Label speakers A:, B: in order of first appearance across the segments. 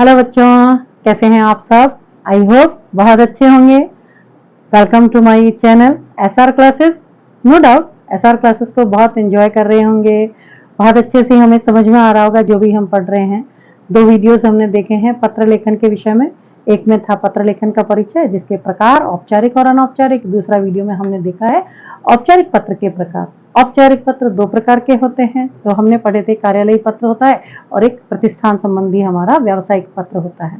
A: Hello बच्चों, कैसे हैं आप सब। आई होप बहुत अच्छे होंगे। Welcome to my channel SR classes. No doubt SR classes को बहुत एंजॉय कर रहे होंगे, बहुत अच्छे से हमें समझ में आ रहा होगा जो भी हम पढ़ रहे हैं। 2 वीडियोस हमने देखे हैं पत्र लेखन के विषय में। एक में था पत्र लेखन का परिचय जिसके प्रकार औपचारिक और अनौपचारिक। दूसरा वीडियो में हमने देखा है औपचारिक पत्र के प्रकार। औपचारिक पत्र 2 प्रकार के होते हैं तो हमने पढ़े थे। कार्यालयी पत्र होता है और एक प्रतिष्ठान संबंधी हमारा व्यावसायिक पत्र होता है।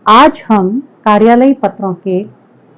A: आज हम कार्यालयी पत्रों के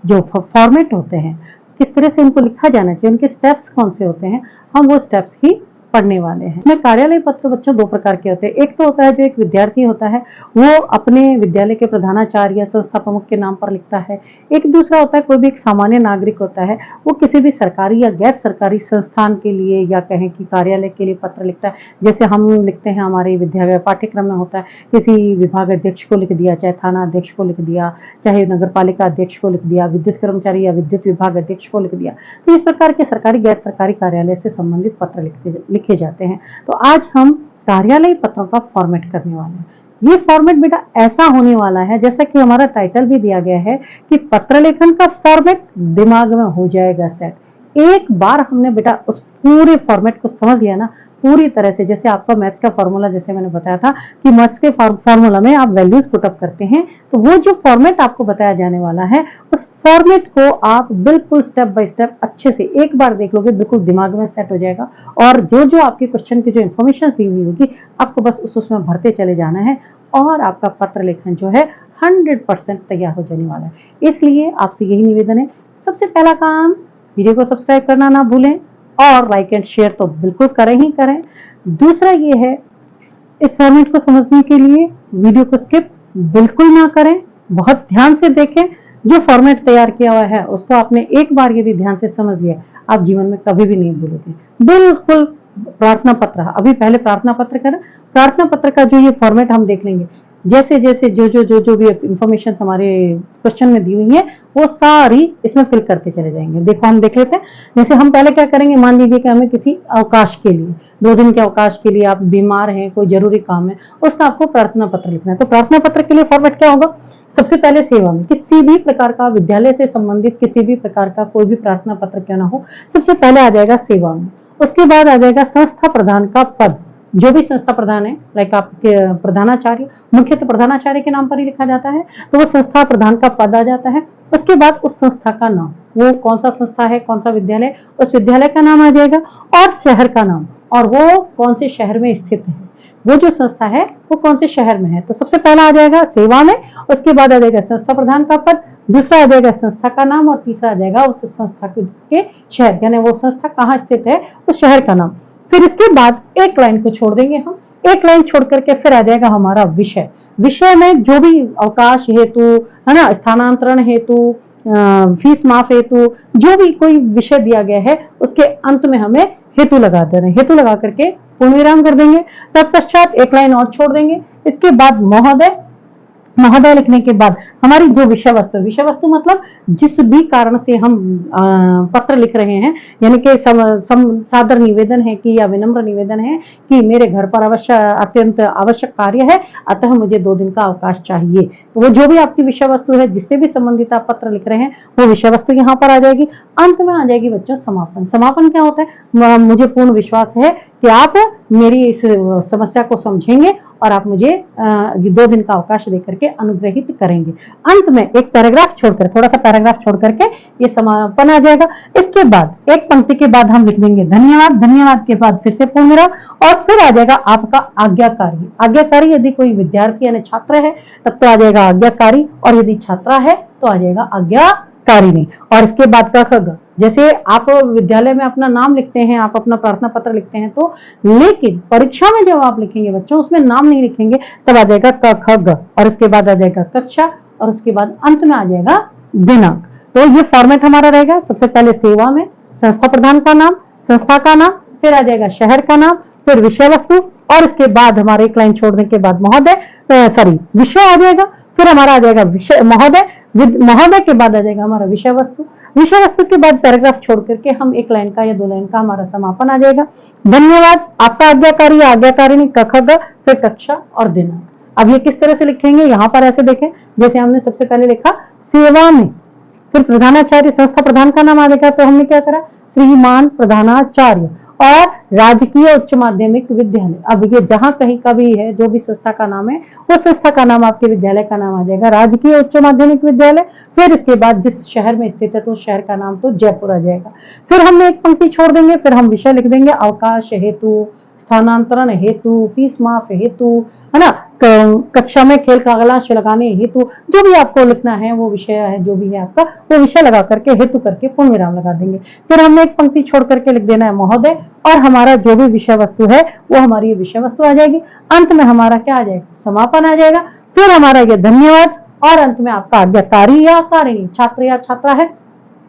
A: जो फॉर्मेट होते हैं, किस तरह से उनको लिखा जाना चाहिए, उनके स्टेप्स कौन से होते हैं, हम वो स्टेप्स ही पढ़ने वाले हैं। इसमें कार्यालय पत्र बच्चों 2 प्रकार के होते हैं। एक तो होता है जो एक विद्यार्थी होता है वो अपने विद्यालय के प्रधानाचार्य या संस्था प्रमुख के नाम पर लिखता है। एक दूसरा होता है कोई भी एक सामान्य नागरिक होता है, वो किसी भी सरकारी या गैर सरकारी संस्थान के लिए या कहें कि कार्यालय के लिए पत्र लिखता है। जैसे हम लिखते हैं, हमारे विद्यालय पाठ्यक्रम में होता है, किसी विभाग अध्यक्ष को लिख दिया, चाहे थाना अध्यक्ष को लिख दिया, चाहे नगर पालिका अध्यक्ष को लिख दिया, विद्युत कर्मचारी या विद्युत विभाग अध्यक्ष को लिख दिया। तो इस प्रकार के सरकारी गैर सरकारी कार्यालय से संबंधित पत्र लिखे जाते हैं। तो आज हम कार्यालयी पत्रों का फॉर्मेट करने वाले हैं। ये फॉर्मेट बेटा ऐसा होने वाला है जैसा कि हमारा टाइटल भी दिया गया है कि पत्र लेखन का फॉर्मेट दिमाग में हो जाएगा सेट। एक बार हमने बेटा उस पूरे फॉर्मेट को समझ लिया ना पूरी तरह से, जैसे आपका मैथ्स का फॉर्मूला, जैसे मैंने बताया था कि मैथ्स के फॉर्मूला में आप वैल्यूज पुटअप करते हैं, तो वो जो फॉर्मेट आपको बताया जाने वाला है उस फॉर्मेट को आप बिल्कुल स्टेप बाय स्टेप अच्छे से एक बार देख लोगे, बिल्कुल दिमाग में सेट हो जाएगा। और जो जो आपके क्वेश्चन की जो इन्फॉर्मेशन दी हुई होगी आपको बस उसमें भरते चले जाना है और आपका पत्र लेखन जो है 100% तैयार हो जाने वाला है। इसलिए आपसे यही निवेदन है, सबसे पहला काम वीडियो को सब्सक्राइब करना ना भूलें और लाइक एंड शेयर तो बिल्कुल करें ही करें। दूसरा ये है, इस फॉर्मेट को समझने के लिए वीडियो को स्किप बिल्कुल ना करें, बहुत ध्यान से देखें। जो फॉर्मेट तैयार किया हुआ है उसको आपने एक बार यदि ध्यान से समझ लिया, आप जीवन में कभी भी नहीं भूलोगे। बिल्कुल प्रार्थना पत्र, अभी पहले प्रार्थना पत्र करें। प्रार्थना पत्र का जो ये फॉर्मेट हम देख लेंगे, जैसे जैसे जो भी इंफॉर्मेशन हमारे क्वेश्चन में दी हुई है वो सारी इसमें फिल करते चले जाएंगे। देखो हम देख लेते हैं। जैसे हम पहले क्या करेंगे, मान लीजिए कि हमें किसी अवकाश के लिए 2 दिन के अवकाश के लिए आप बीमार हैं, कोई जरूरी काम है, उसका आपको प्रार्थना पत्र लिखना है। तो प्रार्थना पत्र के लिए फॉर्मेट क्या होगा, सबसे पहले सेवा में किसी भी प्रकार का विद्यालय से संबंधित किसी भी प्रकार का कोई भी प्रार्थना पत्र क्यों ना हो, सबसे पहले आ जाएगा सेवा में। उसके बाद आ जाएगा संस्था प्रधान का पद, जो भी संस्था प्रधान है, लाइक आपके प्रधानाचार्य, मुख्यतः प्रधानाचार्य के नाम पर ही लिखा जाता है, तो वो संस्था प्रधान का पद आ जाता है। उसके बाद उस संस्था का नाम, वो कौन सा संस्था है, कौन सा विद्यालय, उस विद्यालय का नाम आ जाएगा और शहर का नाम, और वो कौन से शहर में स्थित है, वो जो संस्था है वो कौन से शहर में है। तो सबसे पहला आ जाएगा सेवा में, उसके बाद आ जाएगा संस्था प्रधान का पद, दूसरा आ जाएगा संस्था का नाम और तीसरा आ जाएगा उस संस्था के शहर, यानी वो संस्था कहाँ स्थित है उस शहर का नाम। फिर इसके बाद एक लाइन को छोड़ देंगे हम, एक लाइन छोड़ करके फिर आ जाएगा हमारा विषय। विषय में जो भी अवकाश हेतु है ना, स्थानांतरण हेतु, फीस माफ हेतु, जो भी कोई विषय दिया गया है उसके अंत में हमें हेतु लगा देना है। हेतु लगा करके पूर्ण विराम कर देंगे। तत्पश्चात एक लाइन और छोड़ देंगे। इसके बाद महोदय, महोदय लिखने के बाद हमारी जो विषय वस्तु मतलब जिस भी कारण से हम पत्र लिख रहे हैं, यानी कि सादर निवेदन है कि या विनम्र निवेदन है कि मेरे घर पर अत्यंत आवश्यक कार्य है, अतः मुझे 2 दिन का अवकाश चाहिए। तो वो जो भी आपकी विषय वस्तु है जिससे भी संबंधित आप पत्र लिख रहे हैं वो विषय वस्तु यहाँ पर आ जाएगी। अंत में आ जाएगी बच्चों समापन। समापन क्या होता है, मुझे पूर्ण विश्वास है कि आप मेरी इस समस्या को समझेंगे और आप मुझे 2 दिन का अवकाश देकर के अनुग्रहित करेंगे। अंत में एक पैराग्राफ छोड़कर, थोड़ा सा पैराग्राफ छोड़ करके ये समापन आ जाएगा। इसके बाद एक पंक्ति के बाद हम लिख देंगे धन्यवाद, धन्यवाद के बाद फिर से पूर्ण विराम और फिर आ जाएगा आपका आज्ञाकारी। आज्ञाकारी यदि कोई विद्यार्थी यानी छात्र है तब तो आ जाएगा आज्ञाकारी, और यदि छात्रा है तो आ जाएगा आज्ञाकारिणी। और इसके बाद क, जैसे आप विद्यालय में अपना नाम लिखते हैं, आप अपना प्रार्थना पत्र लिखते हैं, तो लेकिन परीक्षा में जब आप लिखेंगे बच्चों उसमें नाम नहीं लिखेंगे, तब आ जाएगा क ख ग, और उसके बाद आ जाएगा कक्षा, और उसके बाद अंत में आ जाएगा दिनांक। तो ये फॉर्मेट हमारा रहेगा। सबसे पहले सेवा में संस्था प्रधान का नाम, संस्था का नाम, फिर आ जाएगा शहर का नाम, फिर विषय वस्तु, और इसके बाद हमारे एक लाइन छोड़ने के बाद महोदय विषय आ जाएगा। फिर हमारा आ जाएगा विषय महोदय, महोदय के बाद आ जाएगा हमारा विषय वस्तु। विषय वस्तु के बाद पैराग्राफ छोड़ करके हम 1 लाइन का या 2 लाइन का हमारा समापन आ जाएगा। धन्यवाद, आपका आज्ञाकारी या आज्ञाकारिणी, क ख ग, फिर कक्षा और दिनांक। अब ये किस तरह से लिखेंगे, यहाँ पर ऐसे देखें, जैसे हमने सबसे पहले लिखा सेवा में, फिर प्रधानाचार्य संस्था प्रधान का नाम आ जाएगा, तो हमने क्या करा, श्रीमान प्रधानाचार्य और राजकीय उच्च माध्यमिक विद्यालय। अब ये जहां कहीं का भी है, जो भी संस्था का नाम है, वो संस्था का नाम आपके विद्यालय का नाम आ जाएगा राजकीय उच्च माध्यमिक विद्यालय। फिर इसके बाद जिस शहर में स्थित है तो शहर का नाम तो जयपुर आ जाएगा। फिर हमने एक पंक्ति छोड़ देंगे, फिर हम विषय लिख देंगे अवकाश हेतु, स्थानांतरण हेतु, फीस माफ हेतु, है ना, कक्षा में खेल का अगलांश लगाने हेतु, जो भी आपको लिखना है वो विषय है, जो भी है आपका वो विषय लगा करके हेतु करके पूर्ण विराम लगा देंगे। फिर हमने एक पंक्ति छोड़ करके लिख देना है महोदय, और हमारा जो भी विषय वस्तु है वो हमारी विषय वस्तु आ जाएगी। अंत में हमारा क्या आ जाएगा, समापन आ जाएगा। फिर हमारा ये धन्यवाद, और अंत में आपका आज्ञाकारी या कारिणी, छात्र या छात्रा है,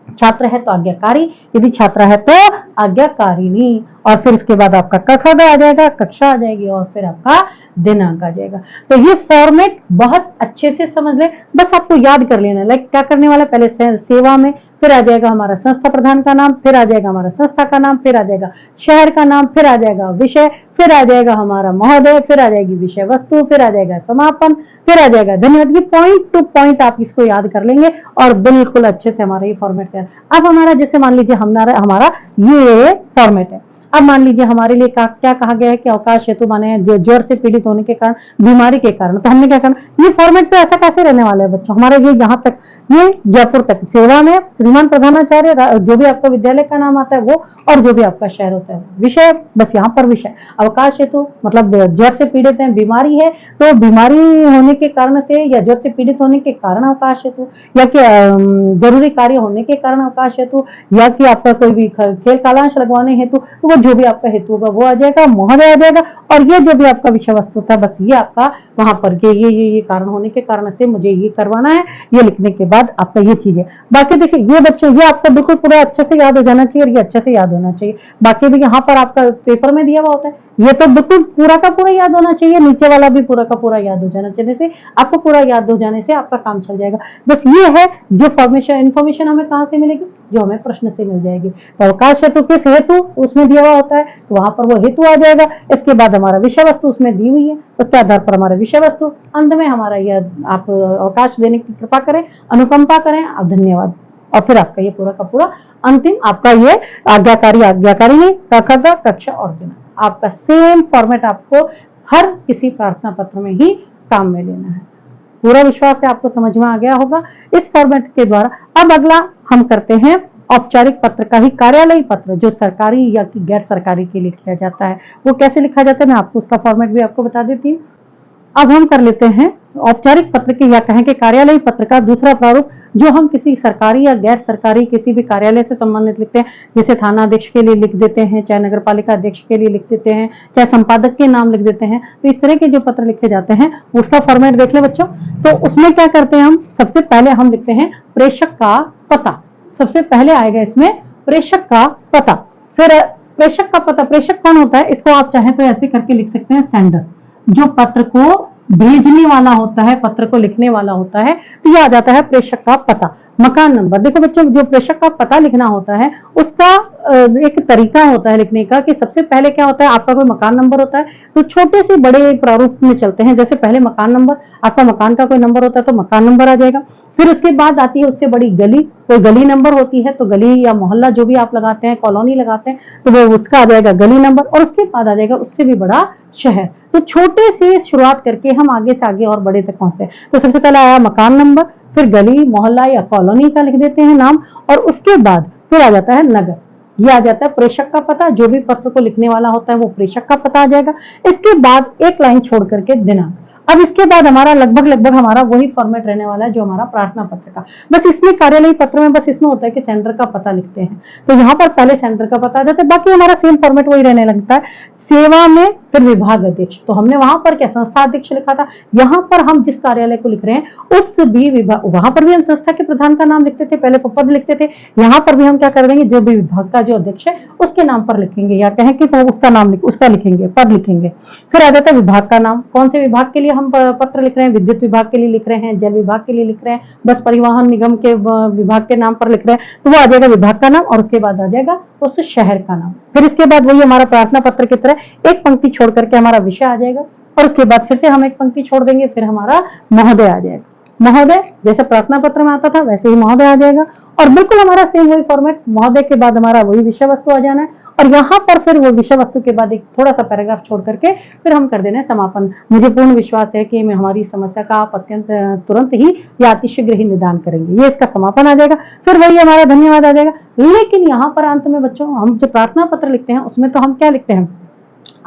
A: छात्र है तो आज्ञाकारी, यदि छात्रा है तो आज्ञाकारिणी, और फिर इसके बाद आपका कखग आ जाएगा, कक्षा आ जाएगी, और फिर आपका दिनांक आ जाएगा। तो ये फॉर्मेट बहुत अच्छे से समझ ले, बस आपको याद कर लेना। लाइक क्या करने वाला, पहले सेवा में, फिर आ जाएगा हमारा संस्था प्रधान का नाम, फिर आ जाएगा हमारा संस्था का नाम, फिर आ जाएगा शहर का नाम, फिर आ जाएगा विषय, फिर आ जाएगा हमारा महोदय, फिर आ जाएगी विषय वस्तु, फिर आ जाएगा समापन, फिर आ जाएगा धन्यवाद। ये पॉइंट टू पॉइंट आप इसको याद कर लेंगे और बिल्कुल अच्छे से हमारा ये फॉर्मेट है। अब हमारा जैसे मान लीजिए हमारा ये फॉर्मेट है। अब मान लीजिए हमारे लिए क्या कहा गया है कि अवकाश हेतु माने ज्वर से पीड़ित होने के कारण, बीमारी के कारण, तो हमने क्या करना, ये फॉर्मेट तो ऐसा कैसे रहने वाला है बच्चों, हमारे ये यहाँ तक, ये जयपुर तक, सेवा में श्रीमान प्रधानाचार्य, जो भी आपका विद्यालय का नाम आता है वो, और जो भी आपका शहर होता है, विषय बस यहाँ पर विषय, अवकाश हेतु मतलब ज्वर से पीड़ित है, बीमारी है तो बीमारी होने के कारण से, या ज्वर से पीड़ित होने के कारण अवकाश हेतु, या कि जरूरी कार्य होने के कारण अवकाश हेतु, या कि आपका कोई भी खेल कालांश लगवाने हेतु, तो वो जो भी आपका हेतु होगा वो आ जाएगा, महोदय आ जाएगा, और ये जो भी आपका विषय वस्तु था बस ये आपका वहां पर ये कारण होने के कारण से मुझे ये करवाना है, ये लिखने के बाद आपका ये चीजें। बाकी देखिए ये बच्चों, ये आपको बिल्कुल पूरा अच्छे से याद हो जाना चाहिए, और ये अच्छे से याद होना चाहिए। बाकी भी यहाँ पर आपका पेपर में दिया हुआ होता है, ये तो बिल्कुल पूरा का पूरा याद होना चाहिए, नीचे वाला भी पूरा का पूरा याद हो जाना चाहिए, से आपको पूरा याद हो जाने से आपका काम चल जाएगा। बस ये है जो इन्फॉर्मेशन हमें कहाँ से मिलेगी, जो हमें प्रश्न से मिल जाएगी। तो अवकाश हेतु किस हेतु उसमें दिया हुआ होता है, तो वहां पर वो हेतु आ जाएगा। इसके बाद हमारा विषय वस्तु उसमें दी हुई है, उसके आधार पर हमारा विषय वस्तु, अंत में हमारा यह आप अवकाश देने की कृपा करें, अनुकंपा करें, आप धन्यवाद, और फिर आपका ये पूरा का पूरा अंतिम आपका ये आज्ञाकारी नहीं, कक्षा और दिनांक, आपका सेम फॉर्मेट आपको हर किसी प्रार्थना पत्र में ही काम में लेना है। पूरा विश्वास है आपको समझ में आ गया होगा इस फॉर्मेट के द्वारा। अब अगला हम करते हैं औपचारिक पत्र का ही कार्यालयी पत्र, जो सरकारी या कि गैर सरकारी के लिए किया जाता है। वो कैसे लिखा जाता है मैं आपको उसका फॉर्मेट भी आपको बता देती हूँ। अब हम कर लेते हैं औपचारिक पत्र के या कहें कि कार्यालयी पत्र का दूसरा प्रारूप, जो हम किसी सरकारी या गैर सरकारी किसी भी कार्यालय से संबंधित लिखते हैं, जैसे थाना अध्यक्ष के लिए लिख देते हैं, चाहे नगर पालिका अध्यक्ष के लिए लिख देते हैं, चाहे संपादक के नाम लिख देते हैं। तो इस तरह के जो पत्र लिखे जाते हैं उसका फॉर्मेट देख ले बच्चों। तो उसमें क्या करते हैं हम, सबसे पहले हम लिखते हैं प्रेषक का पता, सबसे पहले आएगा इसमें प्रेषक का पता। फिर प्रेषक का पता, प्रेषक कौन होता है, इसको आप चाहें तो ऐसे करके लिख सकते हैं सेंडर, जो पत्र को भेजने वाला होता है, पत्र को लिखने वाला होता है, तो ये आ जाता है प्रेषक का पता। मकान नंबर, देखो बच्चों जो प्रेषक का पता लिखना होता है उसका एक तरीका होता है लिखने का, कि सबसे पहले क्या होता है, आपका कोई मकान नंबर होता है, तो छोटे से बड़े प्रारूप में चलते हैं। जैसे पहले मकान नंबर, आपका मकान का कोई नंबर होता है तो मकान नंबर आ जाएगा। फिर उसके बाद आती है उससे बड़ी गली, कोई गली नंबर होती है तो गली या मोहल्ला जो भी आप लगाते हैं, कॉलोनी लगाते हैं, तो वो उसका आ जाएगा गली नंबर, और उसके बाद आ जाएगा उससे भी बड़ा शहर। तो छोटे से शुरुआत करके हम आगे से आगे और बड़े तक पहुंचते हैं। तो सबसे पहले आया मकान नंबर, फिर गली मोहल्ला या कॉलोनी का लिख देते हैं नाम, और उसके बाद फिर आ जाता है नगर, ये आ जाता है प्रेषक का पता, जो भी पत्र को लिखने वाला होता है वो प्रेषक का पता आ जाएगा। इसके बाद एक लाइन छोड़ करके दिनांक। अब इसके बाद हमारा लगभग हमारा वही फॉर्मेट रहने वाला है जो हमारा प्रार्थना पत्र का। बस इसमें कार्यालयी पत्र में बस इसमें होता है कि सेंटर का पता लिखते हैं, तो यहाँ पर पहले सेंटर का पता आ जाता है, बाकी हमारा सेम फॉर्मेट वही रहने लगता है। सेवा में फिर विभाग अध्यक्ष, तो हमने वहां पर क्या संस्था अध्यक्ष लिखा था, यहाँ पर हम जिस कार्यालय को लिख रहे हैं उस भी विभाग, वहां पर भी हम संस्था के प्रधान का नाम लिखते थे, पहले पद लिखते थे, यहाँ पर भी हम क्या कर देंगे, जो भी विभाग का जो अध्यक्ष है उसके नाम पर लिखेंगे, या कहें कि तो उसका नाम उसका लिखेंगे, पद लिखेंगे। फिर आ जाता है विभाग का नाम, कौन से विभाग के लिए हम पत्र लिख रहे हैं, विद्युत विभाग के लिए लिख रहे हैं, जल विभाग के लिए लिख रहे हैं, बस परिवहन निगम के विभाग के नाम पर लिख रहे हैं, तो वो आ जाएगा विभाग का नाम, और उसके बाद आ जाएगा उस शहर का नाम। फिर इसके बाद वही हमारा प्रार्थना पत्र की तरह एक पंक्ति छोड़ करके हमारा विषय आ जाएगा, और उसके बाद फिर से हम एक पंक्ति छोड़ देंगे, फिर हमारा महोदय आ जाएगा। महोदय जैसे प्रार्थना पत्र में आता था वैसे ही महोदय आ जाएगा, और बिल्कुल हमारा सेम वही फॉर्मेट, महोदय के बाद हमारा वही विषय वस्तु आ जाना है, और यहाँ पर फिर वो विषय वस्तु के बाद एक थोड़ा सा पैराग्राफ छोड़ करके फिर हम कर देना है समापन। मुझे पूर्ण विश्वास है कि मैं हमारी समस्या का आप अत्यंत तुरंत ही या अतिशीघ्र ही निदान करेंगे, ये इसका समापन आ जाएगा, फिर वही हमारा धन्यवाद आ जाएगा। लेकिन यहाँ पर अंत में बच्चों हम जो प्रार्थना पत्र लिखते हैं उसमें तो हम क्या लिखते हैं,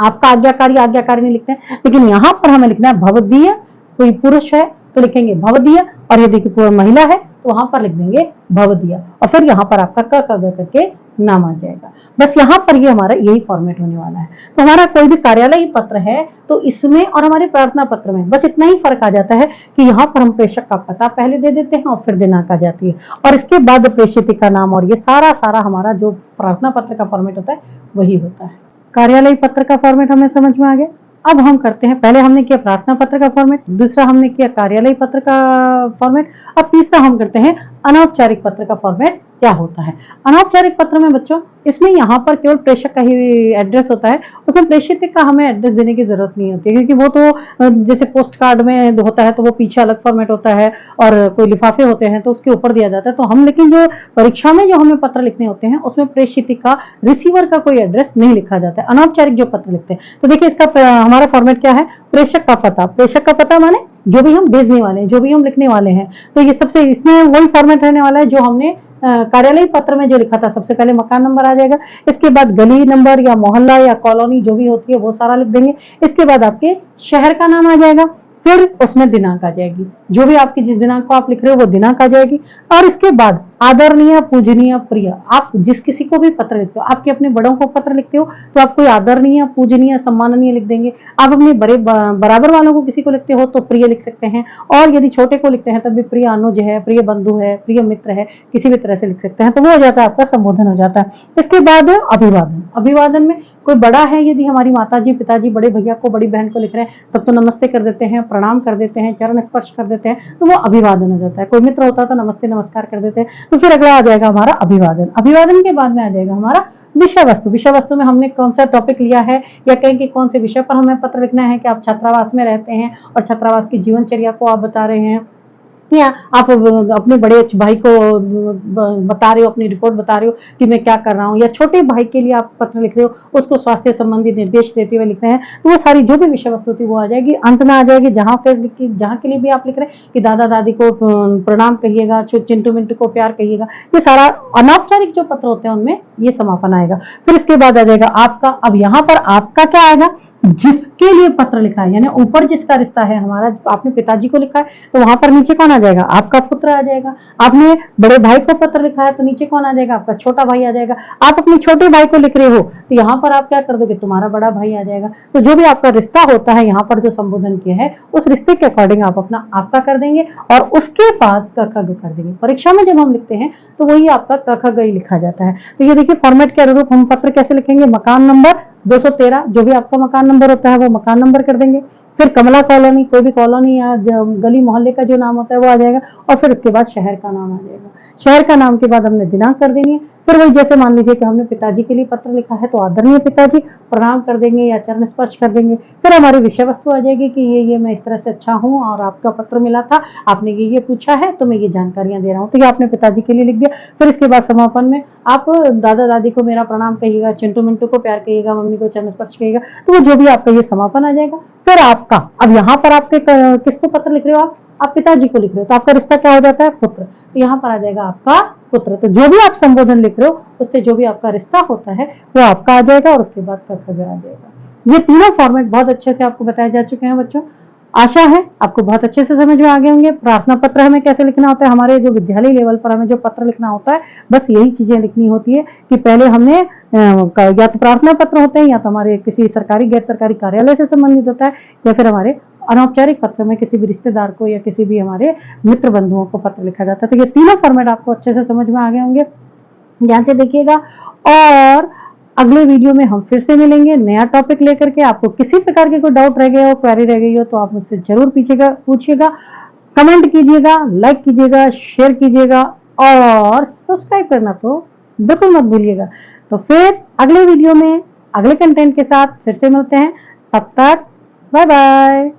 A: आपका आज्ञाकारी आज्ञाकारी नहीं लिखते हैं, लेकिन यहाँ पर हमें लिखना है भवदीय। कोई पुरुष है तो लिखेंगे भवदीय, और यदि कोई महिला है तो वहां पर लिख देंगे भवदीय, और फिर यहाँ पर आपका क करके नाम आ जाएगा। बस यहाँ पर ये हमारा यही फॉर्मेट होने वाला है। तो हमारा कोई भी कार्यालयी पत्र है तो इसमें और हमारे प्रार्थना पत्र में बस इतना ही फर्क आ जाता है कि यहाँ पर हम प्रेषक का पता पहले दे देते हैं और फिर दिनांक आ जाती है, और इसके बाद प्रेषित का नाम, और ये सारा हमारा जो प्रार्थना पत्र का फॉर्मेट होता है वही होता है। कार्यालयी पत्र का फॉर्मेट हमें समझ में आ गया। अब हम करते हैं, पहले हमने किया प्रार्थना पत्र का फॉर्मेट, दूसरा हमने किया कार्यालयी पत्र का फॉर्मेट, अब तीसरा हम करते हैं अनौपचारिक पत्र का फॉर्मेट क्या होता है। अनौपचारिक पत्र में बच्चों इसमें यहाँ पर केवल प्रेषक का ही एड्रेस होता है, उसमें प्रेषित का हमें एड्रेस देने की जरूरत नहीं होती है, क्योंकि वो तो जैसे पोस्ट कार्ड में होता है तो वो पीछे अलग फॉर्मेट होता है, और कोई लिफाफे होते हैं तो उसके ऊपर दिया जाता है। तो हम लेकिन जो परीक्षा में जो हमें पत्र लिखने होते हैं उसमें प्रेषित का, रिसीवर का कोई एड्रेस नहीं लिखा जाता है। अनौपचारिक जो पत्र लिखते हैं तो देखिए इसका हमारा फॉर्मेट क्या है, प्रेषक का पता। प्रेषक का पता माने जो भी हम भेजने वाले हैं, जो भी हम लिखने वाले हैं, तो ये सबसे इसमें वही फॉर्मेट रहने वाला है जो हमने कार्यालयी पत्र में जो लिखा था। सबसे पहले मकान नंबर आ जाएगा, इसके बाद गली नंबर या मोहल्ला या कॉलोनी जो भी होती है वो सारा लिख देंगे, इसके बाद आपके शहर का नाम आ जाएगा, फिर उसमें दिनांक आ जाएगी, जो भी आपकी जिस दिनांक को आप लिख रहे हो वो दिनांक आ जाएगी, और इसके बाद आदरणीय, पूजनीय, प्रिय, आप जिस किसी को भी पत्र लिखते हो, आपके अपने बड़ों को पत्र लिखते हो तो आप कोई आदरणीय, पूजनीय, सम्माननीय लिख देंगे। आप अपने बड़े बराबर वालों को किसी को लिखते हो तो प्रिय लिख सकते हैं, और यदि छोटे को लिखते हैं तब भी प्रिय अनुज है, प्रिय बंधु है, प्रिय मित्र है, किसी भी तरह से लिख सकते हैं, तो वो हो जाता है आपका संबोधन हो जाता है। इसके बाद अभिवादन। अभिवादन में कोई बड़ा है, यदि हमारी माताजी, पिताजी, बड़े भैया को, बड़ी बहन को लिख रहे हैं तब तो नमस्ते कर देते हैं, प्रणाम कर देते हैं, चरण स्पर्श कर देते हैं, तो वो अभिवादन हो जाता है। कोई मित्र होता तो नमस्ते नमस्कार कर देते हैं। तो फिर अगला आ जाएगा हमारा अभिवादन। अभिवादन के बाद में आ जाएगा हमारा विषय वस्तु। विषय वस्तु में हमने कौन सा टॉपिक लिया है या कहीं के कौन से विषय पर हमें पत्र लिखना है, कि आप छात्रावास में रहते हैं और छात्रावास की जीवनचर्या को आप बता रहे हैं, या आप अपने बड़े भाई को बता रहे हो, अपनी रिपोर्ट बता रहे हो कि मैं क्या कर रहा हूँ, या छोटे भाई के लिए आप पत्र लिख रहे हो, उसको स्वास्थ्य संबंधी निर्देश देते हुए लिख रहे हैं, तो वो सारी जो भी विषय वस्तु थी वो आ जाएगी। अंत में आ जाएगी जहाँ के लिए भी आप लिख रहे हैं कि दादा दादी को प्रणाम कहिएगा, चिंटू मिंटू को प्यार कहिएगा, ये सारा अनौपचारिक जो पत्र होते हैं उनमें ये समापन आएगा। फिर इसके बाद आ जाएगा आपका। अब यहाँ पर आपका क्या आएगा, जिसके लिए पत्र लिखा है, यानी ऊपर जिसका रिश्ता है हमारा, आपने पिताजी को लिखा है तो वहां पर नीचे कौन आ जाएगा, आपका पुत्र आ जाएगा। आपने बड़े भाई को पत्र लिखा है तो नीचे कौन आ जाएगा, आपका छोटा भाई आ जाएगा। आप अपने छोटे भाई को लिख रहे हो तो यहाँ पर आप क्या कर दोगे, तुम्हारा बड़ा भाई आ जाएगा। तो जो भी आपका रिश्ता होता है यहाँ पर जो संबोधन किया है उस रिश्ते के अकॉर्डिंग आप अपना आपका कर देंगे, और उसके बाद क ख ग कर देंगे। परीक्षा में जब हम लिखते हैं तो वही आपका क ख ग ही लिखा जाता है। तो ये देखिए फॉर्मेट के अनुरूप हम पत्र कैसे लिखेंगे। मकान नंबर 213, जो भी आपका मकान नंबर होता है वो मकान नंबर कर देंगे। फिर कमला कॉलोनी, कोई भी कॉलोनी या गली मोहल्ले का जो नाम होता है वो आ जाएगा, और फिर उसके बाद शहर का नाम आ जाएगा। शहर का नाम के बाद हमने दिनांक कर देनी है। फिर वही जैसे मान लीजिए कि हमने पिताजी के लिए पत्र लिखा है तो आदरणीय पिताजी, प्रणाम कर देंगे या चरण स्पर्श कर देंगे। फिर हमारी विषय वस्तु आ जाएगी कि ये मैं इस तरह से अच्छा हूँ और आपका पत्र मिला था, आपने ये पूछा है तो मैं ये जानकारियां दे रहा हूँ, तो ये आपने पिताजी के लिए लिख दिया। फिर इसके बाद समापन में आप दादा दादी को मेरा प्रणाम कहिएगा, चिंटू मिंटू को प्यार कहिएगा, मम्मी को चरण स्पर्श कहिएगा, तो वो जो भी आपका ये समापन आ जाएगा। फिर आपका, अब यहाँ पर आपके किसको पत्र लिख रहे हो, आप पिताजी को लिख रहे हो तो आपका रिश्ता क्या हो जाता है, पुत्र। तो यहाँ पर आ जाएगा आपका पुत्र। तो जो भी आप संबोधन लिख रहे हो उससे जो भी आपका रिश्ता होता है वो आपका आ जाएगा, और उसके बाद कर्तव्य आ जाएगा। ये तीनों फॉर्मेट बहुत अच्छे से आपको बताए जा चुके हैं बच्चों। आशा है आपको बहुत अच्छे से समझ में आ गए होंगे। प्रार्थना पत्र हमें कैसे लिखना होता है, हमारे जो विद्यालय लेवल पर हमें जो पत्र लिखना होता है बस यही चीजें लिखनी होती है कि पहले हमने या तो प्रार्थना पत्र होते हैं, या तो हमारे किसी सरकारी गैर सरकारी कार्यालय से संबंधित होता है, या फिर हमारे अनौपचारिक पत्र में किसी भी रिश्तेदार को या किसी भी हमारे मित्र बंधुओं को पत्र लिखा जाता है। तो ये तीनों फॉर्मेट आपको अच्छे से समझ में आ गए होंगे, ध्यान से देखिएगा। और अगले वीडियो में हम फिर से मिलेंगे नया टॉपिक लेकर के। आपको किसी प्रकार के कोई डाउट रह गया हो, क्वेरी रह गई हो तो आप मुझसे जरूर पूछिएगा, कमेंट कीजिएगा, लाइक कीजिएगा, शेयर कीजिएगा, और सब्सक्राइब करना तो बिल्कुल मत भूलिएगा। तो फिर अगले वीडियो में अगले कंटेंट के साथ फिर से मिलते हैं, तब तक बाय बाय।